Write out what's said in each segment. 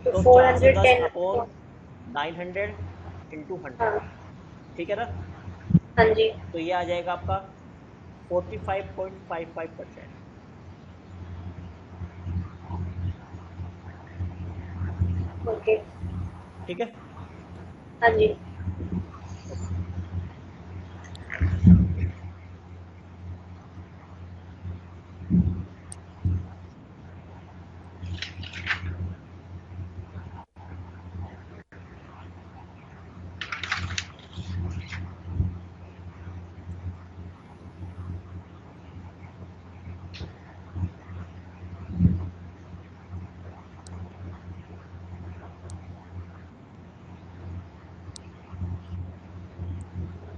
तो 410 upon 900 into 100, हाँ ठीक है ना। हाँ जी। तो ये आ जाएगा आपका 45.55%। ओके। ठीक है। हाँ जी।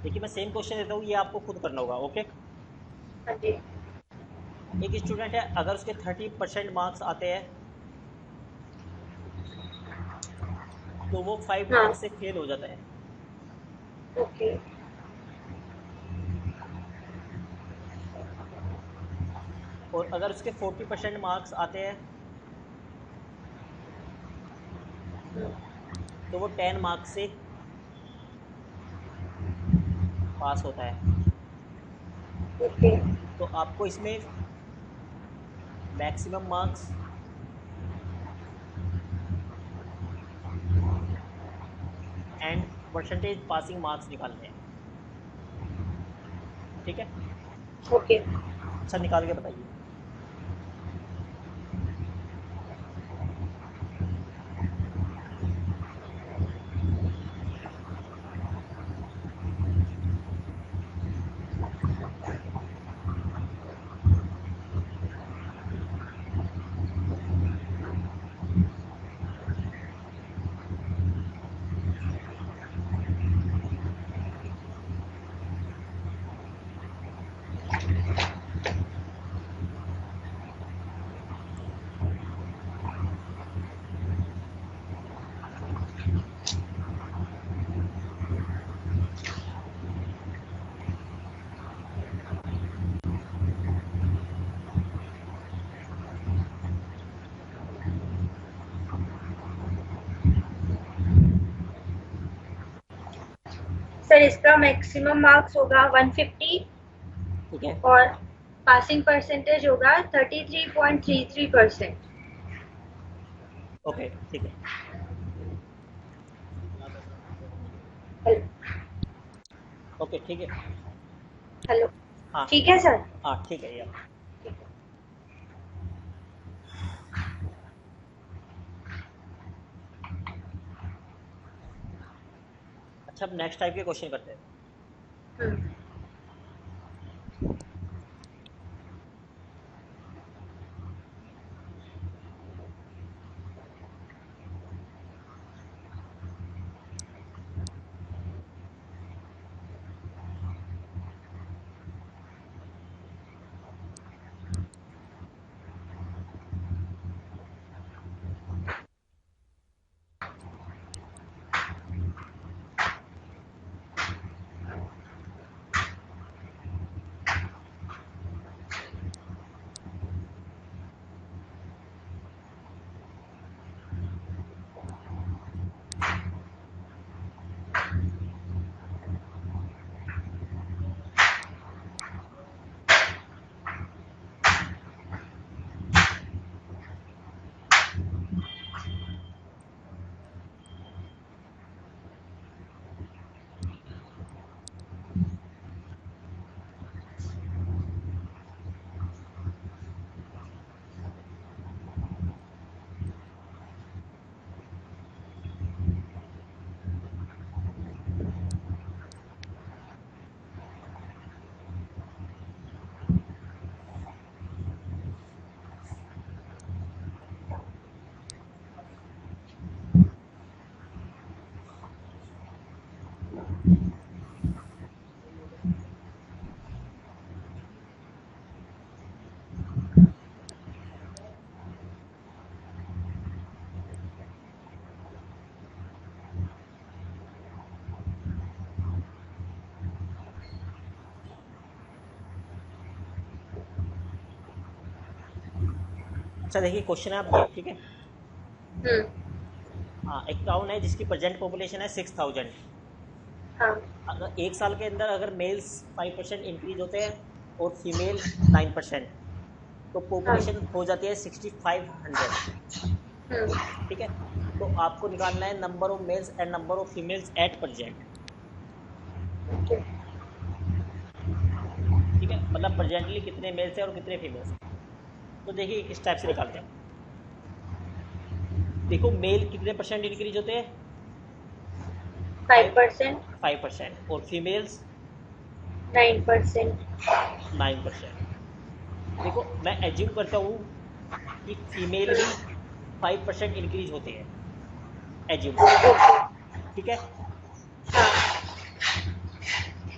देखिए मैं सेम क्वेश्चन देता हूँ, ये आपको खुद करना होगा। ओके। हाँ जी। एक स्टूडेंट है, अगर उसके 30% मार्क्स आते हैं तो वो 5 हाँ। मार्क्स से फेल हो जाता है। ओके। और अगर उसके 40% मार्क्स आते हैं तो वो 10 मार्क्स से पास होता है। ओके। तो आपको इसमें maximum marks and percentage passing marks निकालने हैं। ठीक है। ओके। अच्छा, निकाल के बताइए। सर इसका मैक्सिमम मार्क्स होगा 150 ठीक है। और पासिंग परसेंटेज होगा 33.33%। ओके, ठीक है। ओके, ठीक है। हेलो। हाँ ठीक है सर। हाँ, ठीक है यार। अच्छा, अब नेक्स्ट टाइप के क्वेश्चन करते हैं। हम्म। अच्छा देखिए, क्वेश्चन है आप ये, ठीक है। हम्म। हाँ, एक टाउन है जिसकी प्रेजेंट पॉपुलेशन है 6000। हाँ अगर एक साल के अंदर अगर मेल्स 5% इंक्रीज होते हैं और फीमेल 9%, तो हाँ। पॉपुलेशन हो जाती है 6500। ठीक है, तो आपको निकालना है number of males and number of females at present. Okay. ठीक है, मतलब प्रेजेंटली कितने मेल्स हैं और कितने फीमेल्स हैं। तो देखिए इस टाइप से निकालते हैं। देखो मेल कितने परसेंट इंक्रीज होते हैं, 5%। 5%, और फीमेल्स 9%। 9%। देखो मैं एज्यूम करता हूँ कि फीमेल भी 5% इंक्रीज होते हैं, एज्यूम। ओके। ठीक है, हाँ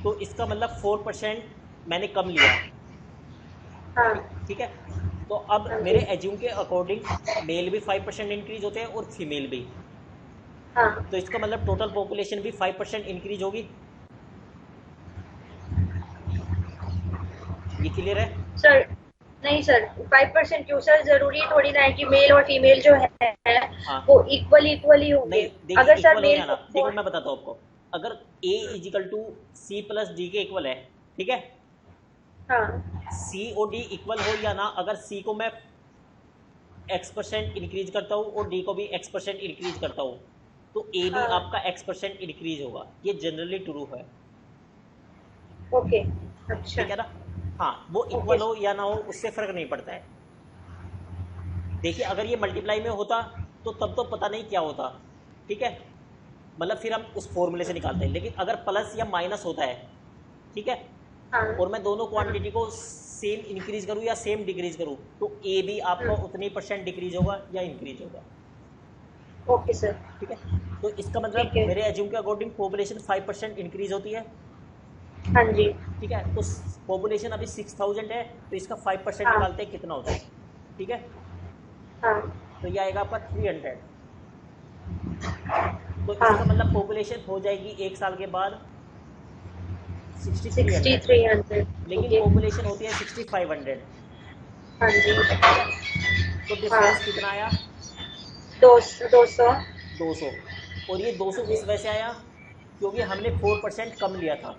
तो इसका मतलब 4% मैंने कम लिया। हाँ ठीक है, तो अब हाँ मेरे जी। एज्यूम के अकॉर्डिंग मेल भी 5% इंक्रीज होते हैं और फीमेल भी। हाँ तो इसका मतलब टोटल पॉपुलेशन भी 5% इंक्रीज होगी। ये क्लियर है? सर, नहीं सर, 5% क्यों सर? जरूरी थोड़ी ना है कि मेल और फीमेल जो है हाँ, वो इक्वल इक्वली नहीं होंगे। देखिए अगर सर इक्वल हो मेल या ना, देखो मैं बताता हूँ आपको। अगर a equal to c plus d के इक्वल है, ठीक है, हाँ सी और डी इक्वल हो या ना, अगर सी को मैं x% इंक्रीज करता हूँ और डी को भी x% इंक्रीज करता हूँ, तो ए भी हाँ। आपका x% इंक्रीज होगा। ये जनरली ट्रू है। ओके। अच्छा। ठीक है ना? हाँ, वो ओके। इक्वल हो या ना हो उससे फर्क नहीं पड़ता है। देखिए अगर ये मल्टीप्लाई में होता तो तब तो पता नहीं क्या होता। ठीक है, मतलब फिर हम उस फॉर्मूले से निकालते हैं। लेकिन अगर प्लस या माइनस होता है, ठीक है, हाँ और मैं दोनों हाँ। क्वांटिटी को सेम इंक्रीज करूँ या सेम डिक्रीज करूँ, तो ए भी आपका उतनी परसेंट डिक्रीज होगा या इंक्रीज होगा। Okay sir. ठीक है, तो इसका मतलब ठीक है। मेरे एज्यूम के अकॉर्डिंग पॉपुलेशन 5% इंक्रीज होती है। हाँ जी। ठीक है, तो पॉपुलेशन अभी 6000 है, तो इसका 5% हाँ निकालते हैं कितना होता है। ठीक है, हाँ तो ये आएगा आपका 300। तो इसका हाँ। मतलब पॉपुलेशन हो जाएगी एक साल के बाद 6300। 6300। लेकिन ओके। पॉपुलेशन होती है 6500। हाँ जी। ठीक है, तो हाँ। डिफरेंस कितना आया? 200। 200। और ये 200 जी। इस वजह से आया क्योंकि हमने 4% कम लिया था।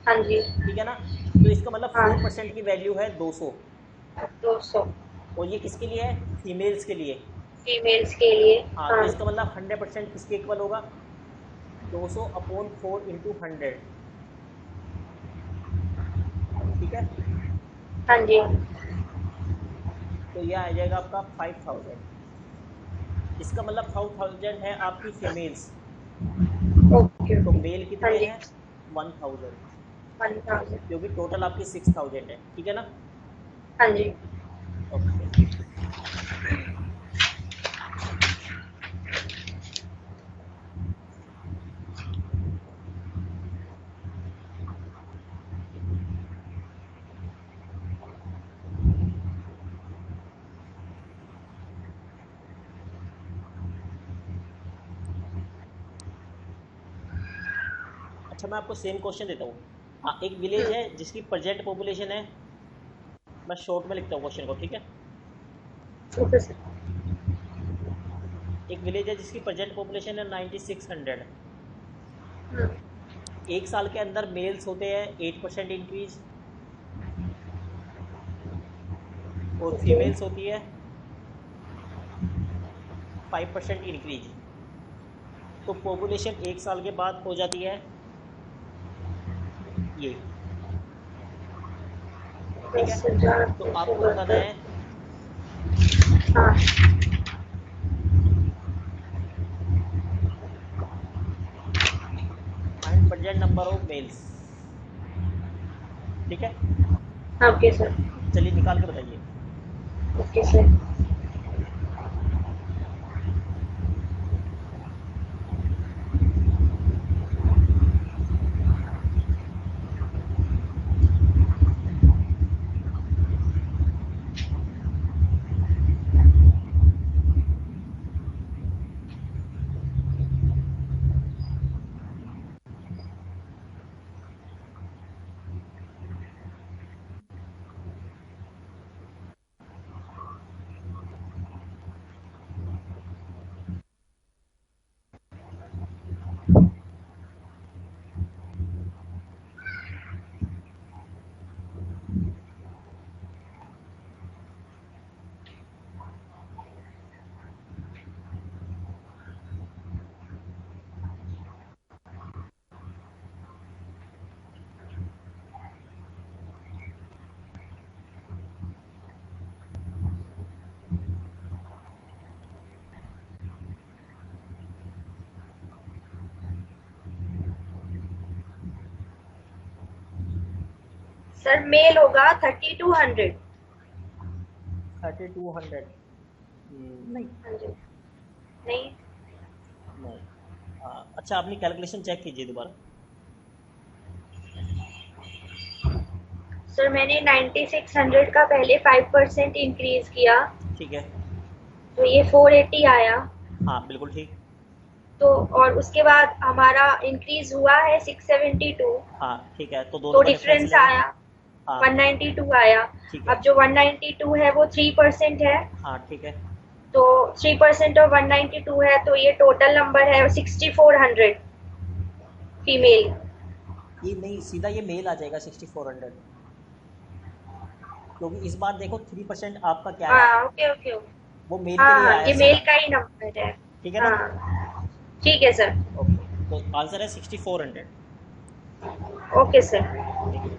हाँ जी। ठीक है ना, तो इसका मतलब हाँ। 4% की वैल्यू है 200। 200 और ये किसके लिए है? फीमेल्स के लिए। फीमेल्स के लिए। हाँ, तो हाँ। इसका मतलब 100% किसके इक्वल होगा? 200 अपॉन 4 × 100। ठीक है, हाँ जी। तो यह आ जाएगा आपका 5000। इसका मतलब 5000 है आपकी फीमेल्स, ओके तो ओके। मेल हाँ कितने जी। हैं? 1000। 1000। क्योंकि टोटल आपकी 6000 है। ठीक है ना? हाँ जी। ओके। अच्छा, मैं आपको सेम क्वेश्चन देता हूँ। हाँ, एक विलेज है जिसकी प्रेजेंट पॉपुलेशन है, मैं शॉर्ट में लिखता हूँ क्वेश्चन को। ठीक है, ओके सर। एक विलेज है जिसकी प्रेजेंट पॉपुलेशन है 9600। हम्म। एक साल के अंदर मेल्स होते हैं 8% इंक्रीज और ओके। फीमेल्स होती है 5% इंक्रीज। तो पॉपुलेशन एक साल के बाद हो जाती है ये। ठीक है, 10,000 तो 200 आपको बताना बहत्तर। है हाँ। Find present number of males. ठीक है, हाँ, ओके सर। चलिए निकाल के बताइए। Okay sir. सर मेल होगा 3200। 3200? नहीं। हाँ जी। नहीं नहीं। अच्छा, आपने कैलकुलेशन चेक कीजिए दोबारा। सर, मैंने 9600 का पहले 5% इंक्रीज किया, ठीक है। तो ये 480 आया। हाँ बिल्कुल ठीक। तो और उसके बाद हमारा इंक्रीज हुआ है 672, हाँ ठीक है, तो दोनों तो का डिफरेंस डिफरेंस ले लो। आया हाँ 192 आया। ठीक है। अब जो 192 है वो 3% है, हाँ ठीक है। तो 3% और 192 है, तो ये टोटल नंबर है 6400 फीमेल। ये नहीं, सीधा ये मेल आ जाएगा 6400, क्योंकि इस बार देखो 3% आपका क्या आया, हाँ ओके ओके ओके। वो मेल के हाँ लिए हाँ, आया ये मेल सीधा। का ही नंबर है। ठीक है ना? हाँ ठीक है सर। ओके, तो आंसर है 6400। Okay sir. ठीक है।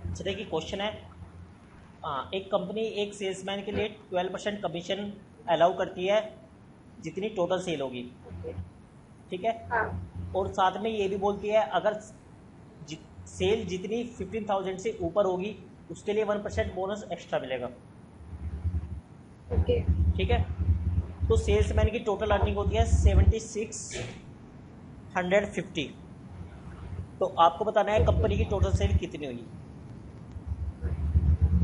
अच्छा देखिए, क्वेश्चन है, एक कंपनी एक सेल्समैन के लिए 12% कमीशन अलाउ करती है जितनी टोटल सेल होगी। ठीक है। हाँ और साथ में ये भी बोलती है, अगर जि, सेल जितनी 15,000 से ऊपर होगी उसके लिए 1% बोनस एक्स्ट्रा मिलेगा। ओके। ठीक है। तो सेल्समैन की टोटल अर्निंग होती है 7650। तो आपको बताना है कंपनी की टोटल सेल कितनी होगी।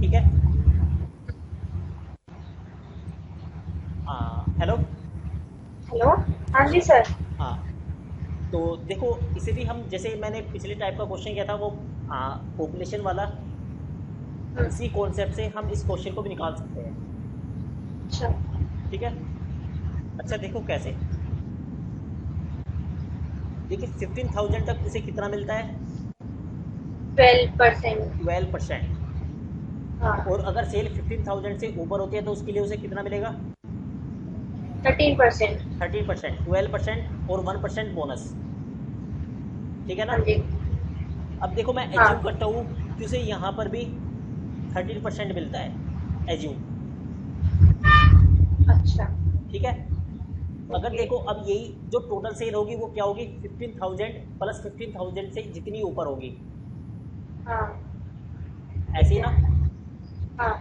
ठीक है। हेलो। हेलो। हाँ जी सर। हाँ, तो देखो, इसे भी हम, जैसे मैंने पिछले टाइप का क्वेश्चन किया था वो पॉपुलेशन वाला, उसी कॉन्सेप्ट से हम इस क्वेश्चन को भी निकाल सकते हैं। अच्छा। ठीक है। अच्छा देखो कैसे। देखिए 15,000 तक उसे कितना मिलता है? 12%। 12%। हाँ। और अगर सेल 15,000 से ऊपर होती है तो उसके लिए उसे कितना मिलेगा? 13%। 13%। 12% और 1% बोनस। ठीक है ना? हाँ जी। अब देखो, मैं हाँ। एज्यूम करता हूँ कि उसे यहाँ पर भी 13% मिलता है। एज्यूम। अच्छा। ठीक है। अगर ओके। देखो, अब यही जो टोटल सेल होगी वो क्या होगी? 15,000 प्लस 15,000 से जितनी ऊपर होगी, हाँ। ऐसे ठीक ही है। ना? हाँ।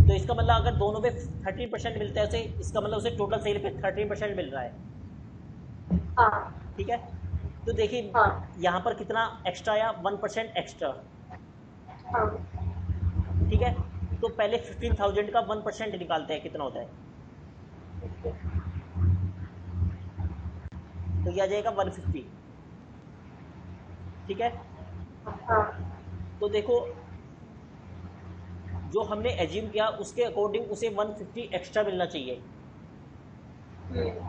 तो इसका मतलब अगर दोनों पे 13% मिलता है उसे, इसका मतलब उसे टोटल सेल पे 13% मिल रहा है। हाँ। ठीक है। तो देखिए, हाँ। यहाँ पर कितना एक्स्ट्रा आया? 1% एक्स्ट्रा। हाँ। ठीक है। तो पहले 15,000 का 1% निकालते हैं, कितना होता है? ओके। तो यह आ जाएगा 150। ठीक है। हाँ। तो देखो, जो हमने एज्यूम किया उसके अकॉर्डिंग उसे 150 एक्स्ट्रा मिलना चाहिए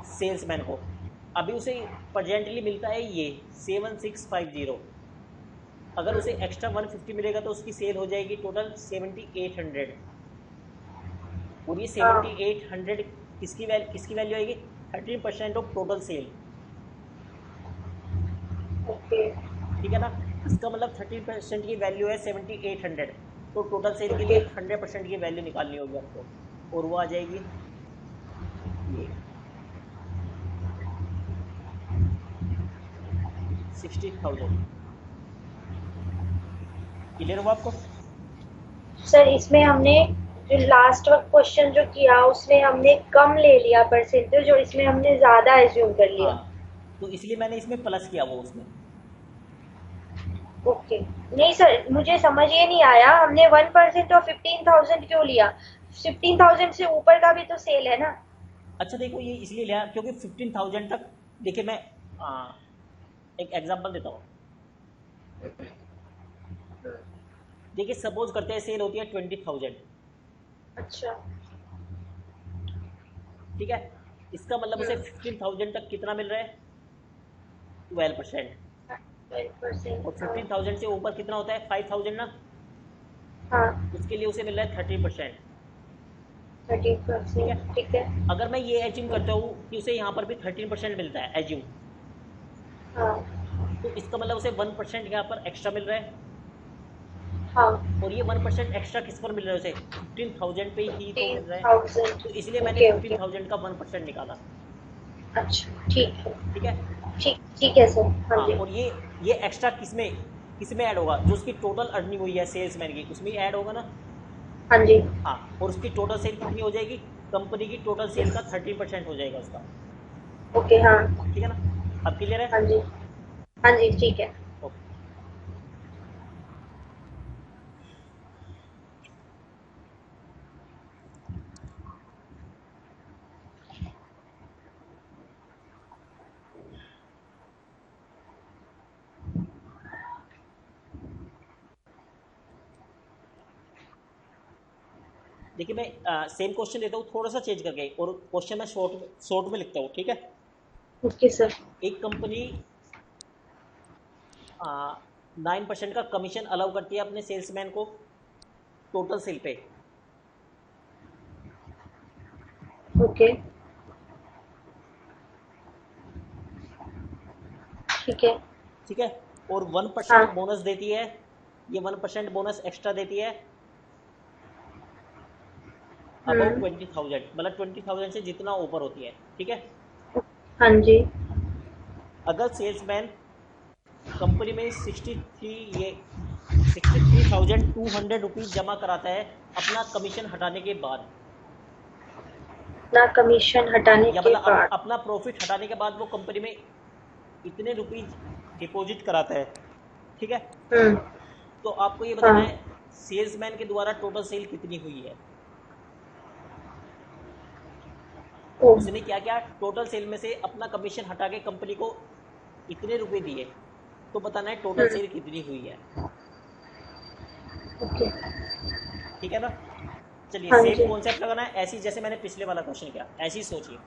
सेल्समैन को। अभी उसे प्रेजेंटली मिलता है ये 7650। अगर उसे एक्स्ट्रा 150 मिलेगा तो उसकी सेल हो जाएगी टोटल 7800। और ये 7800 किसकी वैल्यू आएगी? 13% ऑफ टोटल सेल। ओके। ठीक है ना? इसका मतलब 13% की वैल्यू है 7800। तो टोटल सेल के लिए 100% की वैल्यू निकालनी होगी आपको, और वो आ जाएगी ये 60,000। क्लियर हुआ आपको? सर इसमें हमने जो लास्ट वक्त क्वेश्चन जो किया उसमें हमने कम ले लिया परसेंटेज, और इसमें हमने ज्यादा एज्यूम कर लिया। हाँ, तो इसलिए मैंने इसमें प्लस किया वो उसमें। ओके। नहीं सर, मुझे समझ ये नहीं आया, हमने 1% और 15,000 क्यों लिया? 15,000 से ऊपर का भी तो सेल है ना। अच्छा देखो, ये इसलिए लिया क्योंकि 15,000 तक, देखिए मैं एक एग्जांपल देता हूँ। देखिए सपोज करते हैं सेल होती है 20,000। अच्छा। ठीक है, इसका मतलब उसे 15,000 तक कितना मिल रहा है? 12%। 12%। और 15,000 से ऊपर कितना होता है? 5,000 ना। हाँ। उसके लिए उसे मिल रहा है 30%। ठीक है, 30%। ठीक है। अगर मैं ये एज्यूम करता हूँ कि उसे यहाँ पर भी 13% मिलता है एज्यूम, हाँ। तो इसका मतलब उसे 1% यहाँ पर एक्स्ट्रा मिल रहा है। हाँ। और ये 1% एक्स्ट्रा किस पर मिल रहा है? उसे 15,000 पे ही तो मिल रहा है। 15,000। तो इसलिए मैंने ओके ओके। 15,000 का 1% निकाला। अच्छा ठीक है। ठीक है। ठीक ठीक है सर। हाँ हाँ, जी। और ये एक्स्ट्रा किसमें किसमें ऐड होगा? जो उसकी टोटल अर्निंग हुई है सेल्समैन की, उसमें ऐड होगा ना। हाँ जी। हाँ, और उसकी टोटल सेल कितनी हो जाएगी? कंपनी की टोटल सेल का 13% हो जाएगा उसका। ओके। हाँ। ठीक है ना? अब क्लियर है? हाँ जी। हाँ जी ठीक है। ओके। देखिए मैं सेम क्वेश्चन देता हूँ थोड़ा सा चेंज करके, और क्वेश्चन मैं शॉर्ट में लिखता हूँ। ठीक है। Okay sir. एक कंपनी 9% का कमीशन अलाउ करती है अपने सेल्समैन को टोटल सेल पे। ओके। ठीक है। ठीक है, और 1% हाँ। बोनस देती है। ये 1% बोनस एक्स्ट्रा देती है अबाउट हम्म। 20,000, मतलब 20,000 से जितना ऊपर होती है। ठीक है। हाँ जी। अगर सेल्समैन कंपनी में 63,200 जमा कराता है अपना कमीशन हटाने के बाद, ना कमीशन हटाने या के मतलब बाद। अपना प्रॉफिट हटाने के बाद वो कंपनी में इतने रुपीज डिपॉजिट कराता है। ठीक है, हम्म। तो आपको ये बताना हाँ। है सेल्समैन के द्वारा टोटल सेल कितनी हुई है। ओ। उसने क्या क्या टोटल सेल में से अपना कमीशन हटा के कंपनी को इतने रुपए दिए, तो बताना है टोटल हम्म। सेल कितनी हुई है। ओके। ठीक है ना? चलिए हाँ सेम जी। कॉन्सेप्ट लगाना है, ऐसी जैसे मैंने पिछले वाला क्वेश्चन किया ऐसी ही सोचिए।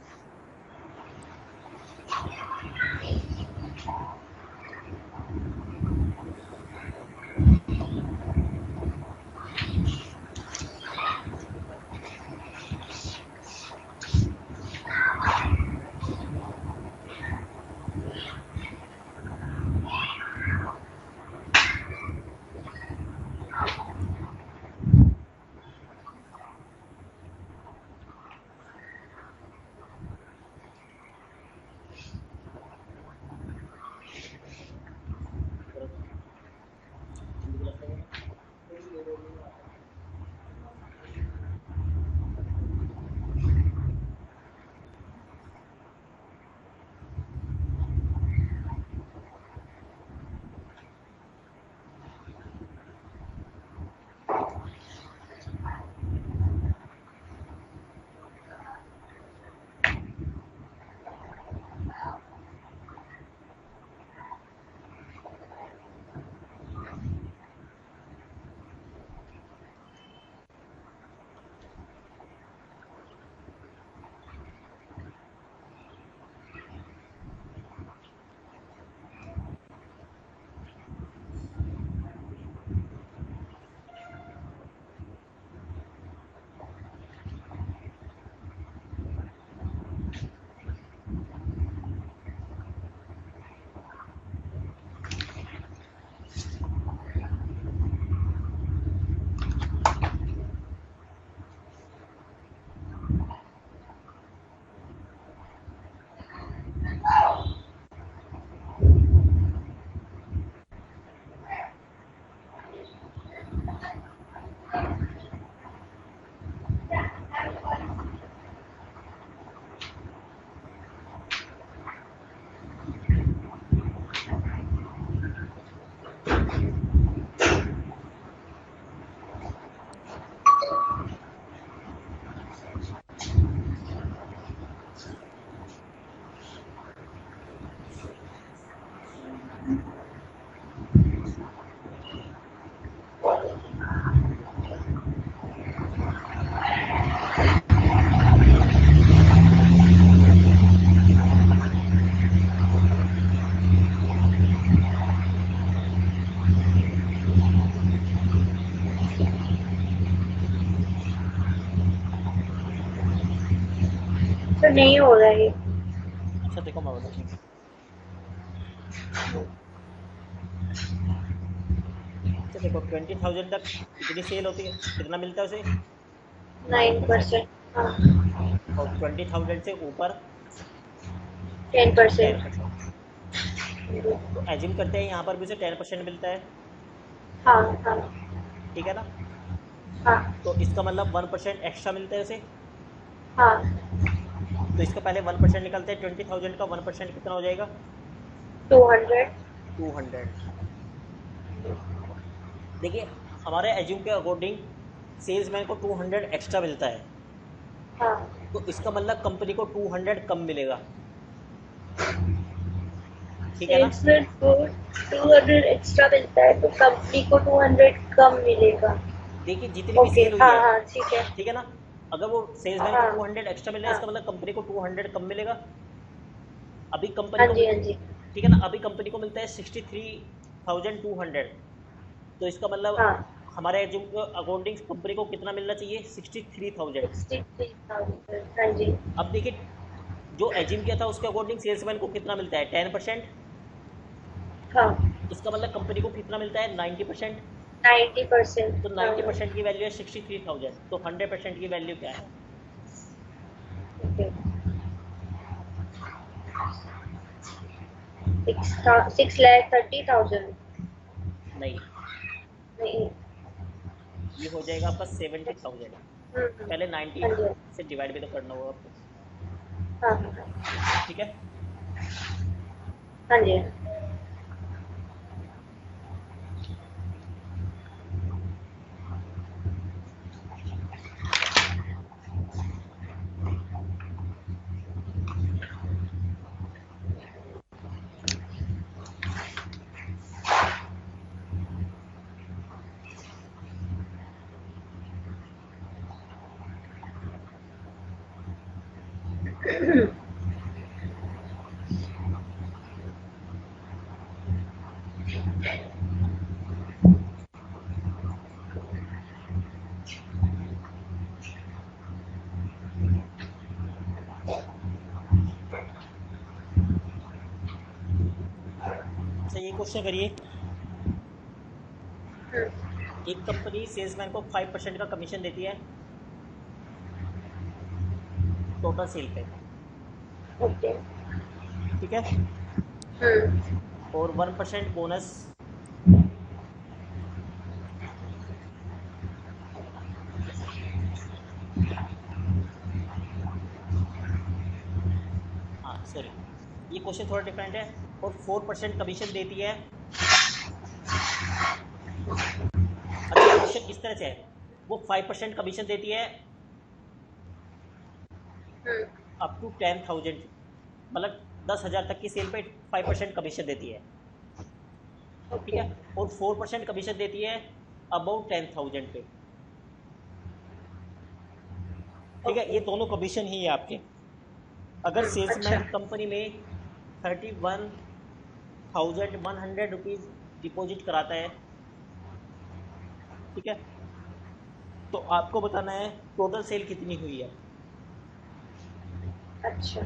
सर नहीं हो रहा है। अच्छा देखो मैं बताती हूँ। अच्छा देखो 20,000 तक कितनी सेल होती है, कितना मिलता है उसे? 9%। 9%। हाँ। और 20,000 से ऊपर 10%। 10%। तो एज्यूम करते हैं यहाँ पर भी उसे 10% मिलता है, हाँ हाँ ठीक है ना? हाँ तो इसका मतलब 1% एक्स्ट्रा मिलता है उसे। हाँ। तो इसका पहले 1% निकलते हैं, 20,000 का 1% कितना हो जाएगा? 200। 200। देखिए हमारे एज्यूम के अकॉर्डिंग सेल्समैन को 200 एक्स्ट्रा मिलता है, हाँ। तो इसका मतलब कंपनी को 200 कम मिलेगा, ठीक है ना? सेल्समैन को 200 एक्स्ट्रा मिलता है तो कंपनी को 200 कम मिलेगा। देखिए जितनी भी ओके, सेल हुई हाँ है, हाँ ठीक है। ठीक है ना? अगर वो सेल्समैन को हाँ 200 एक्स्ट्रा मिल रहा है, हाँ। इसका मतलब कंपनी को 200 कम मिलेगा। अभी कंपनी हाँ को जी हाँ जी। ठीक है ना, अभी कंपनी को मिलता है 63,200। तो इसका मतलब हाँ। हमारे एज्यूम के अकॉर्डिंग कंपनी को कितना मिलना चाहिए? 63,000। 63,000। हाँ जी। अब देखिए जो एज्यूम किया था उसके अकॉर्डिंग सेल्समैन को कितना मिलता है? 10%। हाँ। इसका मतलब कंपनी को कितना मिलता है? 90%। 90%। तो हाँ 90% की वैल्यू है 63,000, तो 100% की वैल्यू क्या है? ओके। 6,30,000। नहीं, नहीं। ये हो जाएगा आपका 70,000। पहले 90 हाँ जी से डिवाइड भी तो करना होगा आपको, हाँ हाँ। ठीक है? हाँ जी। अच्छा ये क्वेश्चन करिए, एक कंपनी सेल्समैन को 5% का कमीशन देती है टोटल सेल पे, ओके। ठीक है? और 1% बोनस, हाँ सॉरी ये क्वेश्चन थोड़ा डिफरेंट है, और 4% कमीशन देती है। अच्छा क्वेश्चन इस तरह से है, वो 5% कमीशन देती है अप टू 10,000, मतलब 10,000 तक की सेल पे 5% कमीशन देती है, ठीक ओके। है? और 4% कमीशन देती है अबाउट 10,000 पे, ठीक है? ओके। ये दोनों कमीशन ही है आपके। अगर अच्छा। सेल्समैन कंपनी में 31,100 रुपीज डिपॉजिट कराता है, ठीक है? तो आपको बताना है टोटल सेल कितनी हुई है। अच्छा।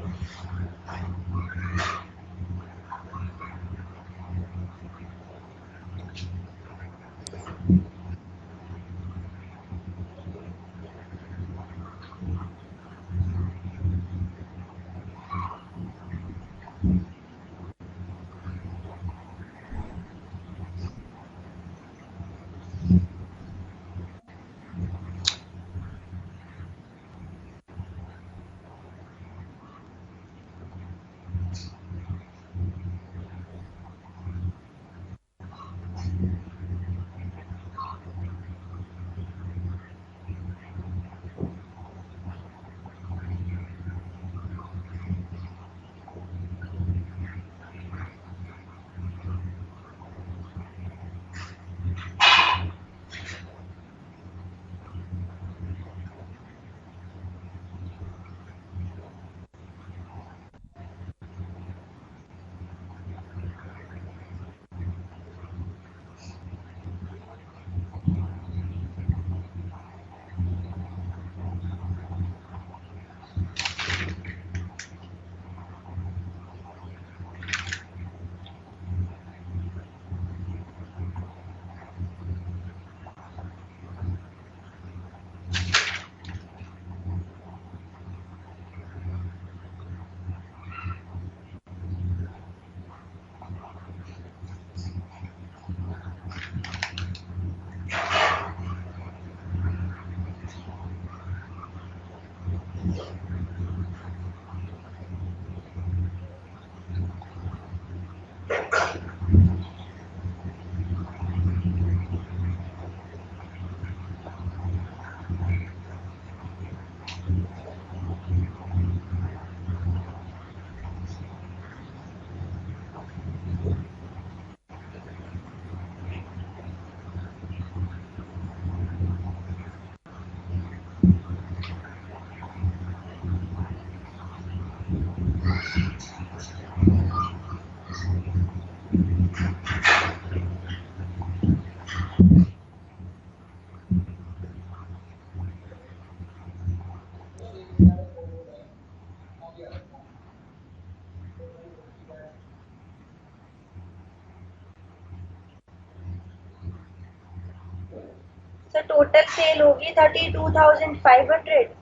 सर टोटल सेल होगी 32,500।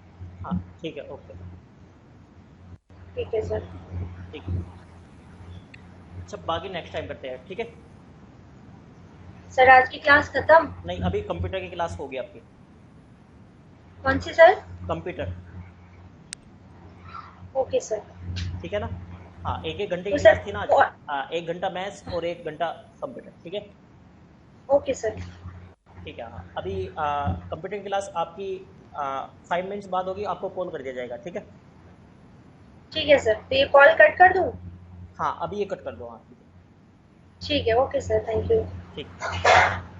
हाँ ठीक है, ओके, ठीक है सर। ठीक है। अच्छा, बाकी नेक्स्ट टाइम करते हैं, ठीक है। सर आज की क्लास खत्म? नहीं, अभी कंप्यूटर की क्लास होगी आपकी। कौन सी सर? Computer, okay sir. ठीक है ना। हाँ, एक एक घंटे तो की सर क्लास थी ना आज। हाँ, 1 घंटा मैथ्स और 1 घंटा कंप्यूटर, ठीक है। Okay sir. ठीक है, हाँ, अभी कंप्यूटर की क्लास आपकी 5 मिनट्स बाद होगी, आपको कॉल कर दिया जाएगा, ठीक है। ठीक है सर, तो ये कॉल कट कर दूँ? हाँ, अभी ये कट कर दो, हाँ ठीक है। ठीक है, ओके सर, थैंक यू। ठीक।